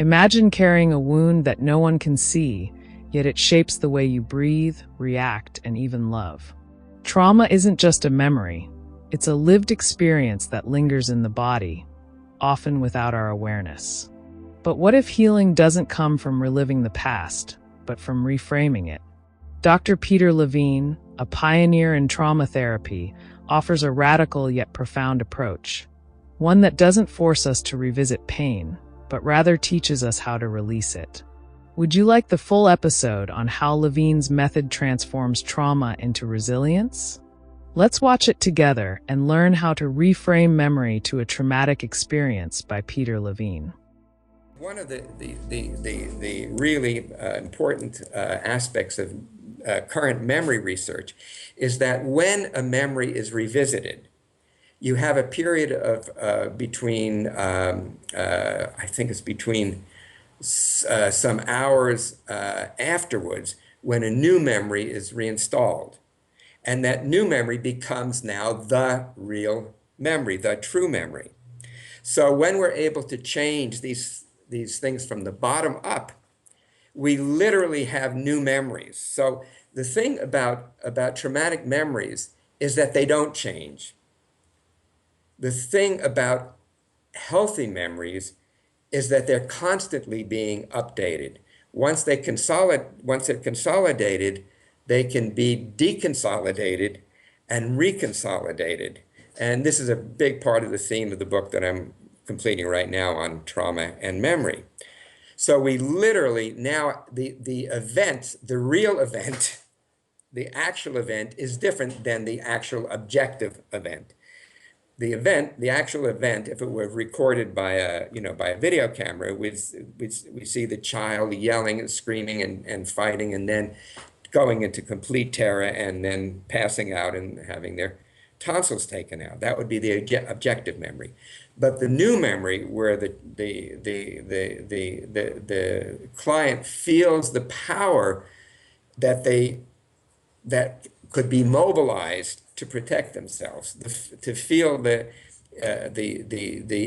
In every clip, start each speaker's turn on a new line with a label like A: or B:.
A: Imagine carrying a wound that no one can see, yet it shapes the way you breathe, react, and even love. Trauma isn't just a memory. It's a lived experience that lingers in the body, often without our awareness. But what if healing doesn't come from reliving the past, but from reframing it? Dr. Peter Levine, a pioneer in trauma therapy, offers a radical yet profound approach, one that doesn't force us to revisit pain, but rather teaches us how to release it. Would you like the full episode on how Levine's method transforms trauma into resilience? Let's watch it together and learn how to reframe memory to a traumatic experience by Peter Levine.
B: One of the really important aspects of current memory research is that when a memory is revisited, you have a period of between, I think it's between some hours afterwards when a new memory is reinstalled. And that new memory becomes now the real memory, the true memory. So when we're able to change these things from the bottom up, we literally have new memories. So the thing about traumatic memories is that they don't change. The thing about healthy memories is that they're constantly being updated. Once they're consolidated, they can be deconsolidated and reconsolidated. And this is a big part of the theme of the book that I'm completing right now on trauma and memory. So we literally now, the event, the real event, the actual event is different than the actual objective event. The actual event, if it were recorded by a video camera, we see the child yelling and screaming and fighting and then going into complete terror and then passing out and having their tonsils taken out. That would be the objective memory. But the new memory, where the client feels the power that could be mobilized to protect themselves, to feel the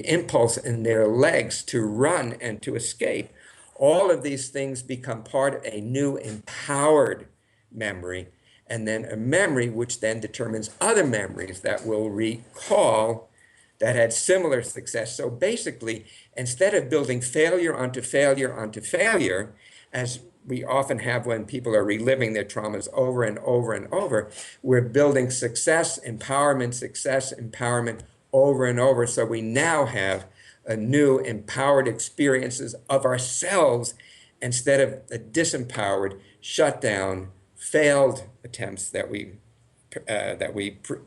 B: impulse in their legs to run and to escape. All of these things become part of a new empowered memory, and then a memory which then determines other memories that will recall that had similar success. So basically, instead of building failure onto failure onto failure, as we often have when people are reliving their traumas over and over and over, we're building success, empowerment over and over. So we now have a new empowered experiences of ourselves instead of a disempowered, shut down, failed attempts that we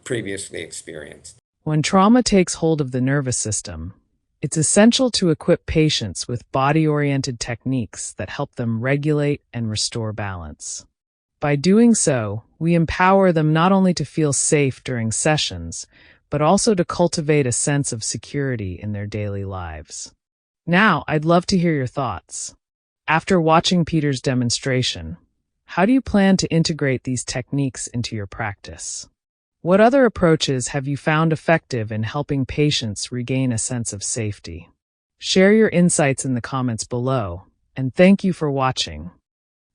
B: previously experienced.
A: When trauma takes hold of the nervous system, it's essential to equip patients with body-oriented techniques that help them regulate and restore balance. By doing so, we empower them not only to feel safe during sessions, but also to cultivate a sense of security in their daily lives. Now, I'd love to hear your thoughts. After watching Peter's demonstration, how do you plan to integrate these techniques into your practice? What other approaches have you found effective in helping patients regain a sense of safety? Share your insights in the comments below, and thank you for watching.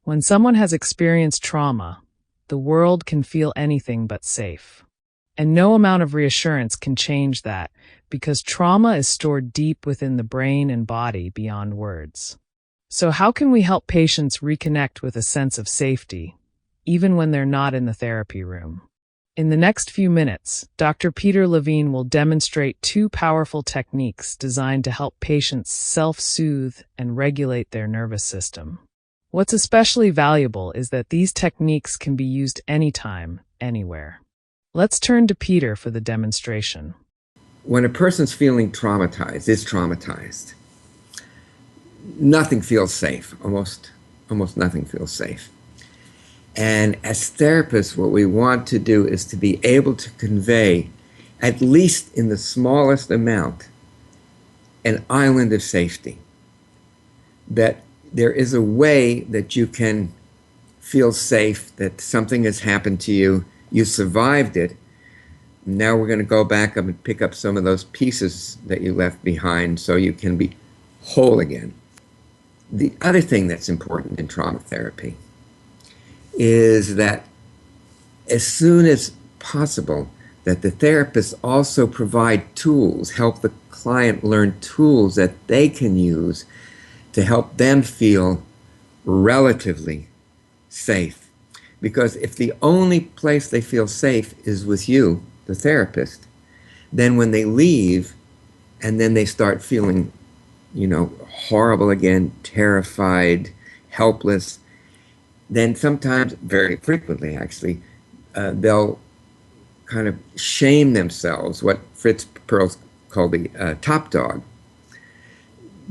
A: When someone has experienced trauma, the world can feel anything but safe. And no amount of reassurance can change that, because trauma is stored deep within the brain and body beyond words. So how can we help patients reconnect with a sense of safety, even when they're not in the therapy room? In the next few minutes, Dr. Peter Levine will demonstrate two powerful techniques designed to help patients self-soothe and regulate their nervous system. What's especially valuable is that these techniques can be used anytime, anywhere. Let's turn to Peter for the demonstration.
B: When a person's feeling traumatized, nothing feels safe. Almost nothing feels safe. And as therapists, what we want to do is to be able to convey, at least in the smallest amount, an island of safety. That there is a way that you can feel safe, that something has happened to you, you survived it. Now we're going to go back up and pick up some of those pieces that you left behind so you can be whole again. The other thing that's important in trauma therapy is that as soon as possible, that the therapist also provide tools, help the client learn tools that they can use to help them feel relatively safe. Because if the only place they feel safe is with you, the therapist, then when they leave and then they start feeling, horrible again, terrified, helpless, then sometimes, very frequently actually, they'll kind of shame themselves, what Fritz Perls called the top dog,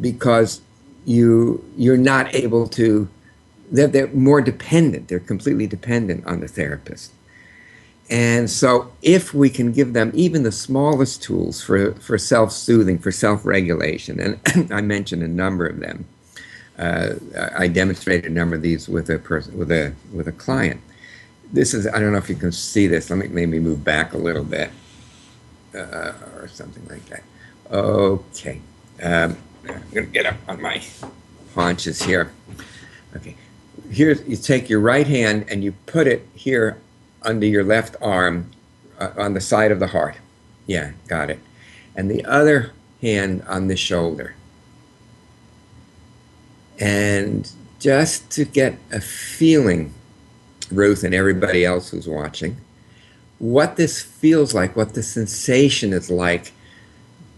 B: because you're not able to, they're more dependent, they're completely dependent on the therapist. And so if we can give them even the smallest tools for self-soothing, for self-regulation, and I mentioned a number of them, I demonstrated a number of these with a person, with a client. This is, I don't know if you can see this. Let me maybe move back a little bit or something like that. Okay. I'm going to get up on my haunches here. Okay. Here, you take your right hand and you put it here under your left arm on the side of the heart. Yeah, got it. And the other hand on the shoulder. And just to get a feeling, Ruth and everybody else who's watching, what this feels like, what the sensation is like,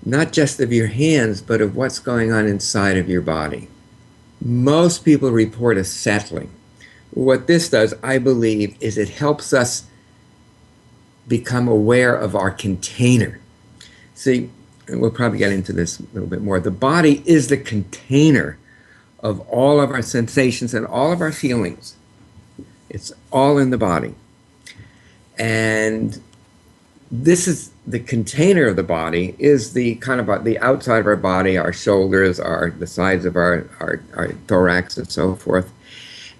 B: not just of your hands, but of what's going on inside of your body. Most people report a settling. What this does, I believe, is it helps us become aware of our container. See, and we'll probably get into this a little bit more. The body is the container of all of our sensations and all of our feelings. It's all in the body. And this is the container of the body, is the kind of the outside of our body, our shoulders, the sides of our thorax and so forth.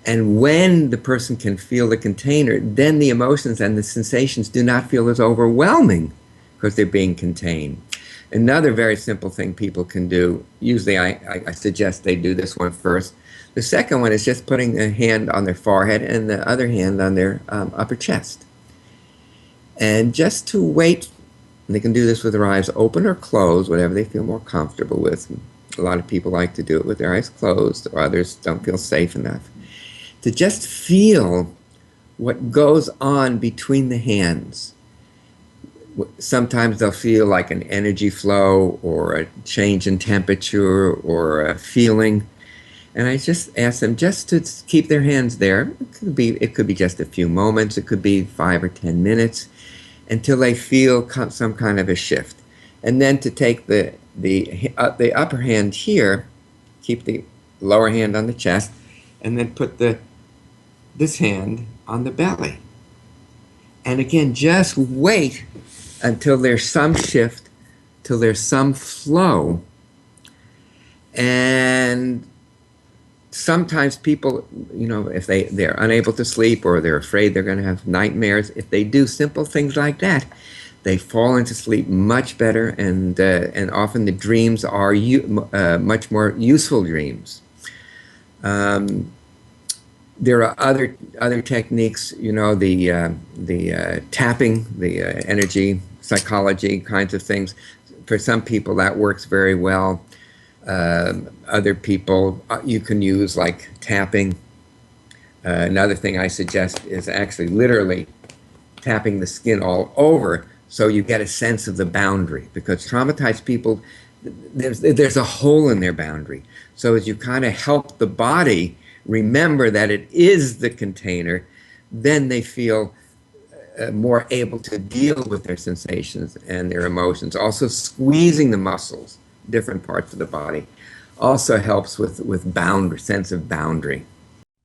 B: And when the person can feel the container, then the emotions and the sensations do not feel as overwhelming because they're being contained. Another very simple thing people can do, usually I suggest they do this one first. The second one is just putting a hand on their forehead and the other hand on their upper chest. And just to wait, and they can do this with their eyes open or closed, whatever they feel more comfortable with. A lot of people like to do it with their eyes closed, or others don't feel safe enough. To just feel what goes on between the hands. Sometimes they'll feel like an energy flow or a change in temperature or a feeling. And I just ask them just to keep their hands there. It could be just a few moments. It could be 5 or 10 minutes until they feel some kind of a shift. And then to take the upper hand here, keep the lower hand on the chest, and then put this hand on the belly. And again, just wait until there's some shift, till there's some flow. And sometimes people, if they're unable to sleep or they're afraid they're going to have nightmares, if they do simple things like that, they fall into sleep much better, and often the dreams are much more useful dreams. There are other techniques, the tapping, the energy, psychology kinds of things. For some people, that works very well. Other people, you can use like tapping. Another thing I suggest is actually literally tapping the skin all over so you get a sense of the boundary, because traumatized people, there's a hole in their boundary. So as you kind of help the body remember that it is the container, then they feel more able to deal with their sensations and their emotions. Also squeezing the muscles, different parts of the body, also helps with sense of boundary.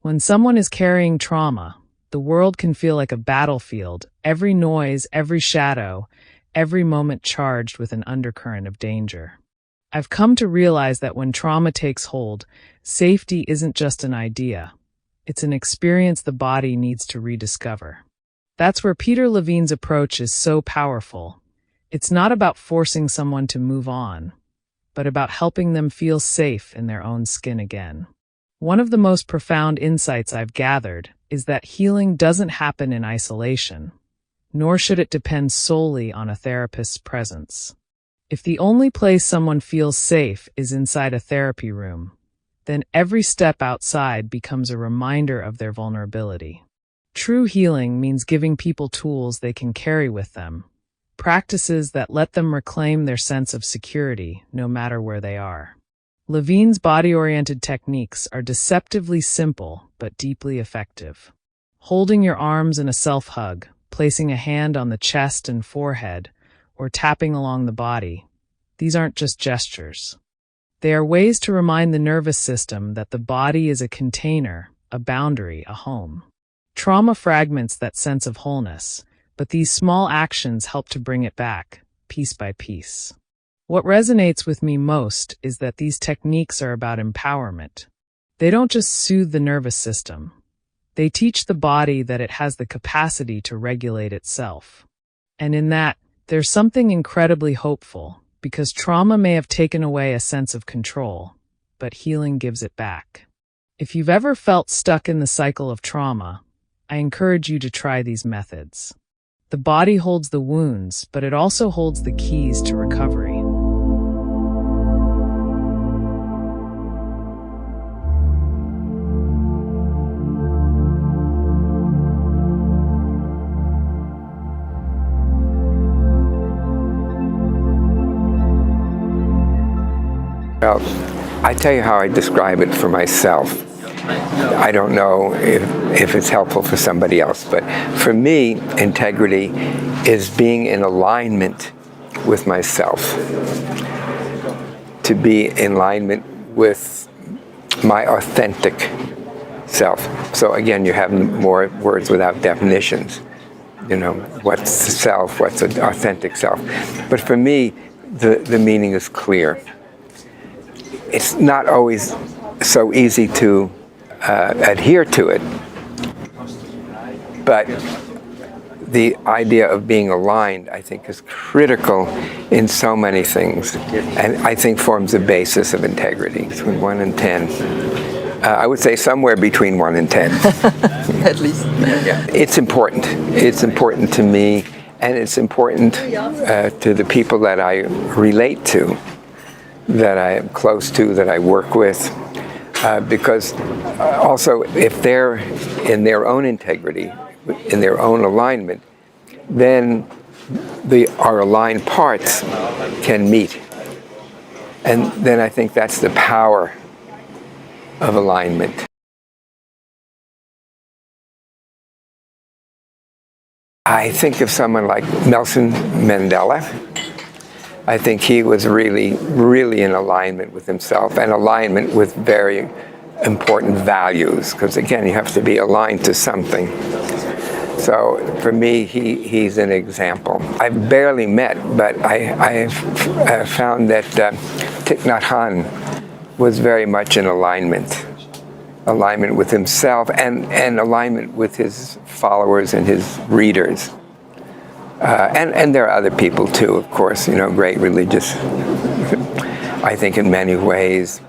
A: When someone is carrying trauma, the world can feel like a battlefield, every noise, every shadow, every moment charged with an undercurrent of danger. I've come to realize that when trauma takes hold, safety isn't just an idea. It's an experience the body needs to rediscover. That's where Peter Levine's approach is so powerful. It's not about forcing someone to move on, but about helping them feel safe in their own skin again. One of the most profound insights I've gathered is that healing doesn't happen in isolation, nor should it depend solely on a therapist's presence. If the only place someone feels safe is inside a therapy room, then every step outside becomes a reminder of their vulnerability. True healing means giving people tools they can carry with them, practices that let them reclaim their sense of security no matter where they are. Levine's body-oriented techniques are deceptively simple but deeply effective. Holding your arms in a self-hug, placing a hand on the chest and forehead, or tapping along the body, these aren't just gestures. They are ways to remind the nervous system that the body is a container, a boundary, a home. Trauma fragments that sense of wholeness, but these small actions help to bring it back, piece by piece. What resonates with me most is that these techniques are about empowerment. They don't just soothe the nervous system. They teach the body that it has the capacity to regulate itself. And in that, there's something incredibly hopeful, because trauma may have taken away a sense of control, but healing gives it back. If you've ever felt stuck in the cycle of trauma, I encourage you to try these methods. The body holds the wounds, but it also holds the keys to recovery.
C: Well, I tell you how I describe it for myself. I don't know if it's helpful for somebody else, but for me, integrity is being in alignment with myself. To be in alignment with my authentic self. So again, you have more words without definitions. You know, what's the self, what's an authentic self. But for me, the meaning is clear. It's not always so easy to adhere to it, but the idea of being aligned, I think, is critical in so many things, and I think forms the basis of integrity. Between 1 and 10. I would say somewhere between 1 and 10.
D: At least.
C: Yeah. It's important. It's important to me, and it's important to the people that I relate to, that I am close to, that I work with, because also if they're in their own integrity, in their own alignment, then our aligned parts can meet. And then I think that's the power of alignment. I think of someone like Nelson Mandela. I think he was really, really in alignment with himself and alignment with very important values, because again, you have to be aligned to something. So for me, he's an example. I've barely met, but I have found that Thich Nhat Hanh was very much in alignment with himself and alignment with his followers and his readers. And there are other people too, of course, you know, great religious, I think in many ways.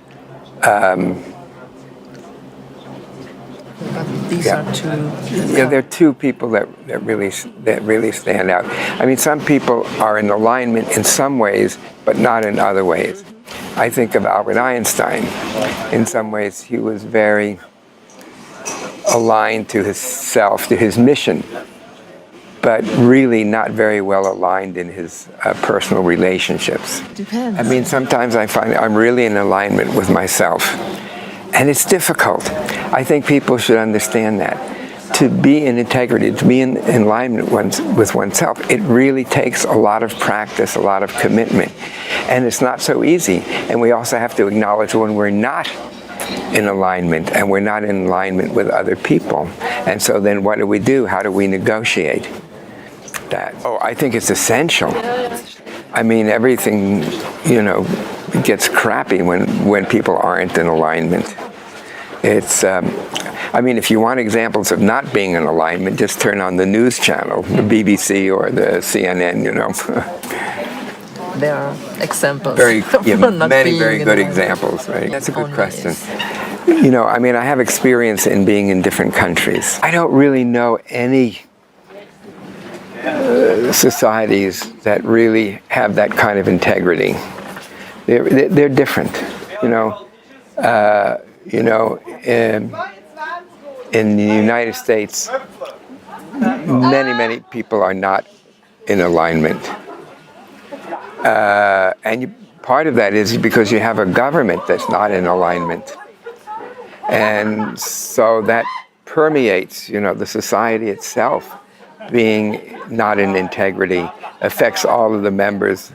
D: These are two.
C: Yeah, there are two people that really stand out. I mean, some people are in alignment in some ways, but not in other ways. I think of Albert Einstein. In some ways, he was very aligned to his self, to his mission, but really not very well aligned in his personal relationships.
D: Depends.
C: I mean, sometimes I find I'm really in alignment with myself, and it's difficult. I think people should understand that. To be in integrity, to be in alignment with oneself, it really takes a lot of practice, a lot of commitment, and it's not so easy. And we also have to acknowledge when we're not in alignment, and we're not in alignment with other people. And so then what do? How do we negotiate that? Oh, I think it's essential. I mean, everything, you know, gets crappy when people aren't in alignment. It's, I mean, if you want examples of not being in alignment, just turn on the news channel, the BBC or the CNN, you know.
D: There are examples.
C: Many very good
D: examples,
C: examples, right? That's a good question. You know, I mean, I have experience in being in different countries. I don't really know any societies that really have that kind of integrity. They're different, you know. In the United States, many people are not in alignment. Part of that is because you have a government that's not in alignment. And so that permeates, you know, the society itself being not in integrity, affects all of the members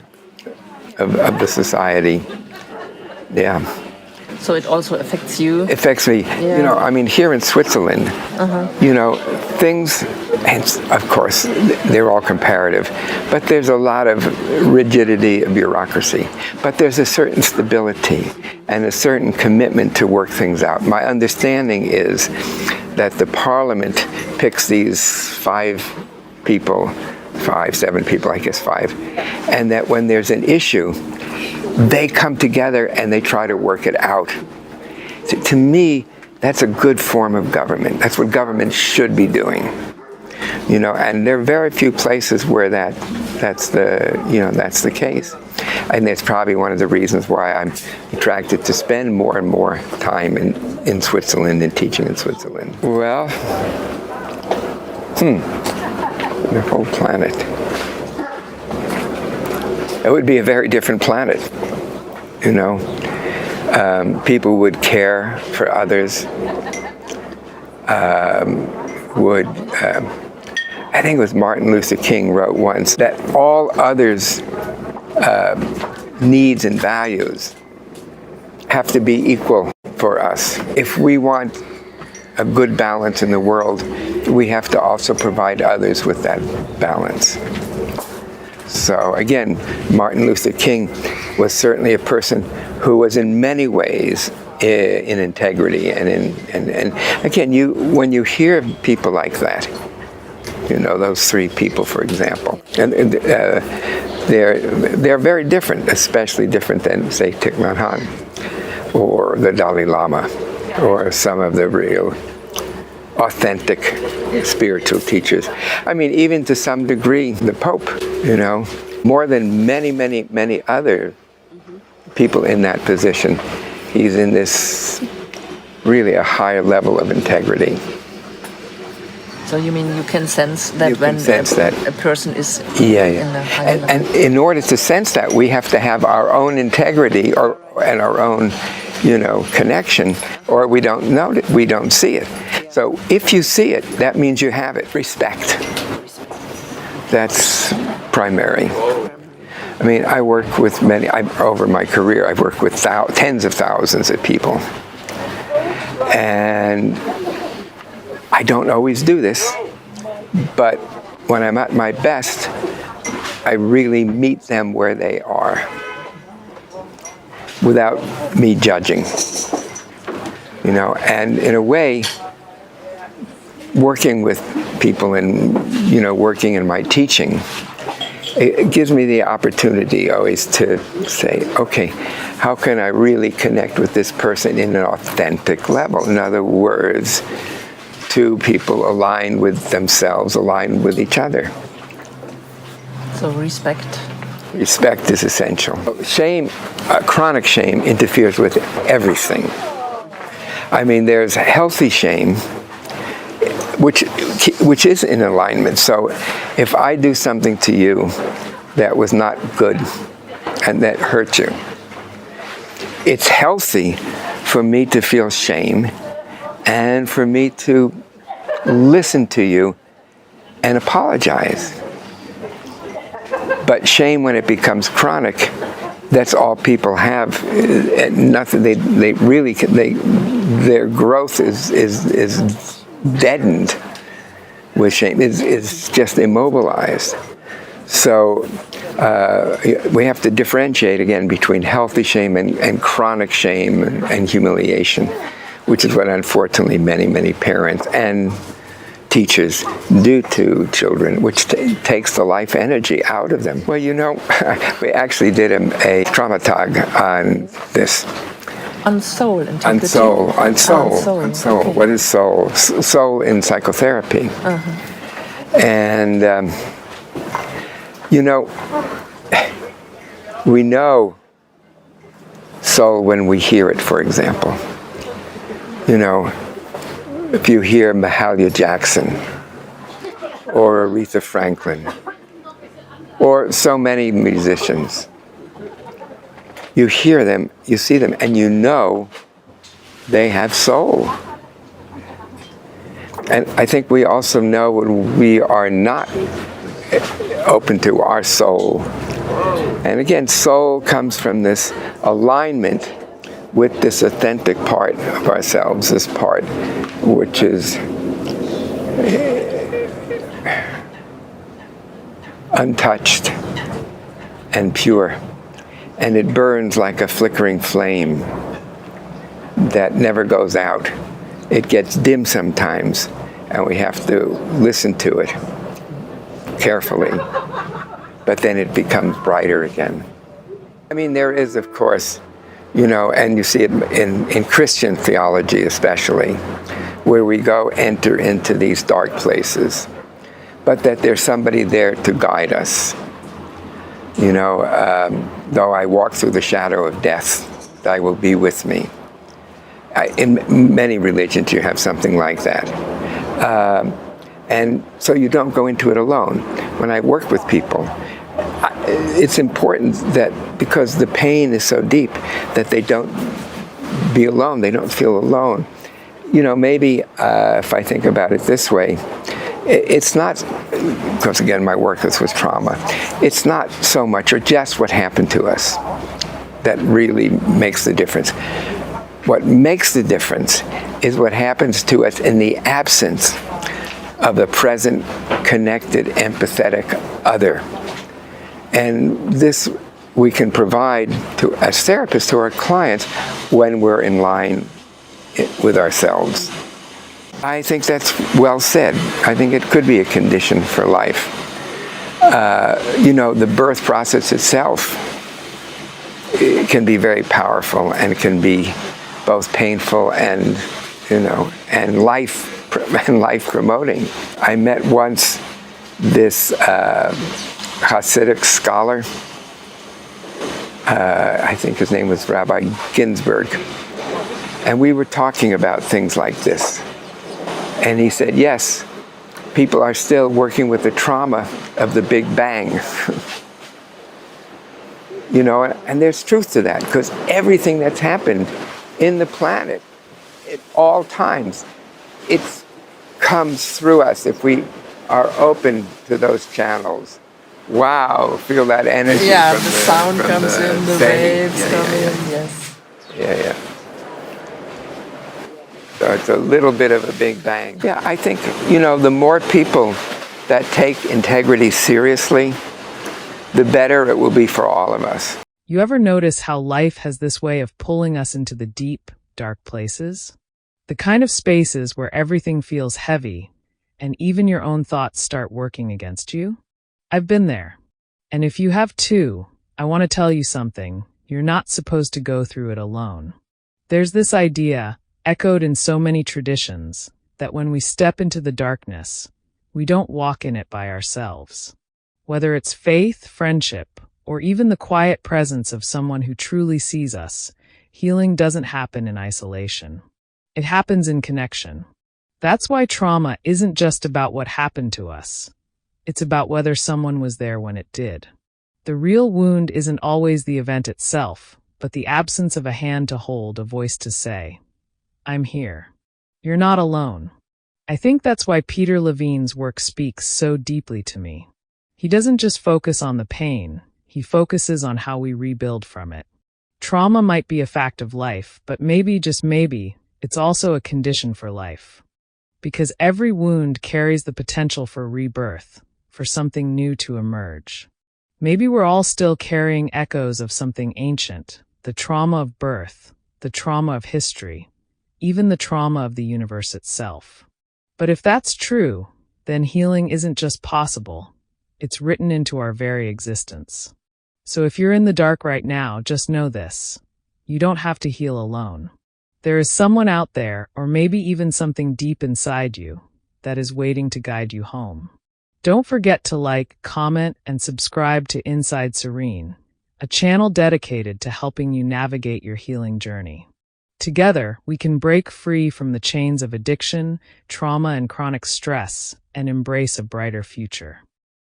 C: of the society. Yeah.
D: So it also affects you?
C: It affects me.
D: Yeah.
C: You know, I mean, here in Switzerland, you know, things, and of course, they're all comparative, but there's a lot of rigidity of bureaucracy. But there's a certain stability and a certain commitment to work things out. My understanding is that the parliament picks these 7 people, I guess 5, and that when there's an issue, they come together and they try to work it out. To me, that's a good form of government. That's what government should be doing. You know, and there are very few places where that's the case. And that's probably one of the reasons why I'm attracted to spend more and more time in Switzerland and teaching in Switzerland. Well, the whole planet. It would be a very different planet, you know. People would care for others, I think it was Martin Luther King wrote once that all others' needs and values have to be equal for us. If we want a good balance in the world, we have to also provide others with that balance. So again, Martin Luther King was certainly a person who was in many ways in integrity and again, when you hear people like that, you know, those 3 people, for example, and they're very different, especially different than, say, Thich Nhat Hanh or the Dalai Lama or some of the real authentic spiritual teachers. I mean, even to some degree, the Pope, you know, more than many other people in that position. He's in this really a higher level of integrity.
D: So you mean you can sense that when a person is in the higher level?
C: And in order to sense that, we have to have our own integrity and our own, you know, connection, or we don't know it, we don't see it. So if you see it, that means you have it. Respect. That's primary. I mean, I work with over my career, I've worked with tens of thousands of people. And I don't always do this, but when I'm at my best, I really meet them where they are without me judging. You know, and in a way, working with people and, you know, working in my teaching, it gives me the opportunity always to say, okay, how can I really connect with this person in an authentic level? In other words, 2 people aligned with themselves, aligned with each other.
D: So respect.
C: Respect is essential. Shame, chronic shame, interferes with everything. I mean, there's healthy shame, which is in alignment. So if I do something to you that was not good and that hurt you, it's healthy for me to feel shame and for me to listen to you and apologize. But shame, when it becomes chronic, that's all people have. Nothing. Their growth is deadened with shame. Is just immobilized. So we have to differentiate again between healthy shame and chronic shame and humiliation, which is what unfortunately many parents and teachers do to children, which takes the life energy out of them. Well, you know, we actually did a trauma talk on this.
D: On soul.
C: On soul. On soul. On soul.
D: Okay.
C: What is soul? Soul in psychotherapy. And, we know soul when we hear it, for example. If you hear Mahalia Jackson or Aretha Franklin or so many musicians, you hear them, you see them, and you know they have soul. And I think we also know when we are not open to our soul. And again, soul comes from this alignment with this authentic part of ourselves, this part which is untouched and pure. And it burns like a flickering flame that never goes out. It gets dim sometimes, and we have to listen to it carefully. But then it becomes brighter again. I mean, there is, of course, and you see it in Christian theology especially, where we enter into these dark places, but that there's somebody there to guide us. Though I walk through the shadow of death, thy will be with me. In many religions you have something like that. And so you don't go into it alone. When I work with people, it's important that, because the pain is so deep, that they don't be alone, they don't feel alone. Maybe if I think about it this way, it's not, because again my work is with trauma, it's not so much or just what happened to us that really makes the difference. What makes the difference is what happens to us in the absence of the present, connected, empathetic other. And this we can provide to, as therapists, to our clients when we're in line with ourselves. I think that's well said. I think it could be a condition for life. The birth process itself, it can be very powerful and can be both painful and, and life promoting. I met once this Hasidic scholar. I think his name was Rabbi Ginsburg. And we were talking about things like this. And he said, yes, people are still working with the trauma of the Big Bang. And there's truth to that, because everything that's happened in the planet at all times, it comes through us if we are open to those channels. Wow, feel that energy.
D: Yeah, the sound comes in, the waves come in, yes.
C: Yeah. So it's a little bit of a big bang. Yeah, I think, the more people that take integrity seriously, the better it will be for all of us.
A: You ever notice how life has this way of pulling us into the deep, dark places? The kind of spaces where everything feels heavy, and even your own thoughts start working against you? I've been there. And if you have too, I want to tell you something. You're not supposed to go through it alone. There's this idea, echoed in so many traditions, that when we step into the darkness, we don't walk in it by ourselves. Whether it's faith, friendship, or even the quiet presence of someone who truly sees us, healing doesn't happen in isolation. It happens in connection. That's why trauma isn't just about what happened to us. It's about whether someone was there when it did. The real wound isn't always the event itself, but the absence of a hand to hold, a voice to say, I'm here. You're not alone. I think that's why Peter Levine's work speaks so deeply to me. He doesn't just focus on the pain, he focuses on how we rebuild from it. Trauma might be a fact of life, but maybe, just maybe, it's also a condition for life. Because every wound carries the potential for rebirth, for something new to emerge. Maybe we're all still carrying echoes of something ancient, the trauma of birth, the trauma of history, even the trauma of the universe itself. But if that's true, then healing isn't just possible, it's written into our very existence. So if you're in the dark right now, just know this. you don't have to heal alone. There is someone out there, or maybe even something deep inside you, that is waiting to guide you home. Don't forget to like, comment, and subscribe to Inside Serene, a channel dedicated to helping you navigate your healing journey. Together, we can break free from the chains of addiction, trauma, and chronic stress, and embrace a brighter future.